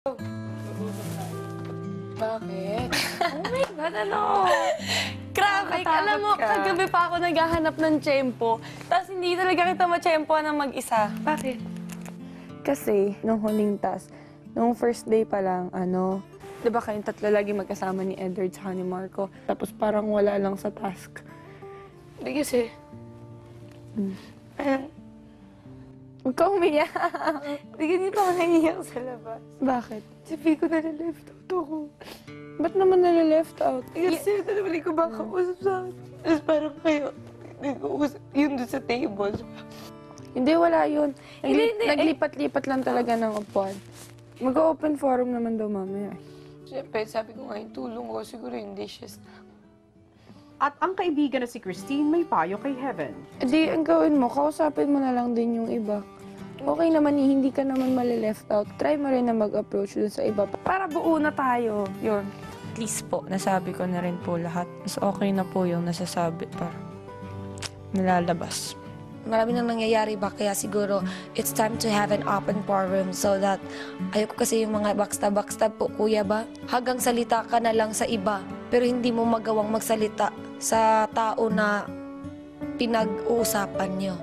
Bakit? Oh my God, ano? Grabe, alam mo, kagabi pa ako naghahanap ng tiyempo, tapos hindi talaga kita matiyempo ng mag-isa. Bakit? Kasi, nung huling task, nung first day pa lang, di ba kayong tatlo lagi magkasama ni Edward sa ni Marco, tapos parang wala lang sa task. Hindi kasi. Huwag ka umiyak. Hindi ganito ako naiiyak sa labas. Bakit? Si Pico na left out ako. Ba't naman nalileft out? Kasi ito naman ko baka usap sa akin. Tapos parang kayo, nag-uusap yun doon sa table. Hindi, wala yun. Hindi. Naglipat-lipat lang talaga ng upuan. Mag-open forum naman daw mamaya. Siyempre, sabi ko nga yung tulong ko, siguro yung dishes na. At ang kaibigan na si Christine may payo kay Heaven. Di, ang gawin mo, kausapin mo na lang din yung iba. Okay naman, hindi ka naman mali-left out. Try mo rin na mag-approach dun sa iba. Para buo na tayo. Yun. At least po, nasabi ko na rin po lahat. Mas okay na po yung nasasabi para nalalabas. Marami nang nangyayari ba, kaya siguro it's time to have an open forum so that ayoko kasi yung mga backstab po, kuya ba? Hanggang salita ka na lang sa iba, pero hindi mo magawang magsalita sa tao na pinag-uusapan nyo.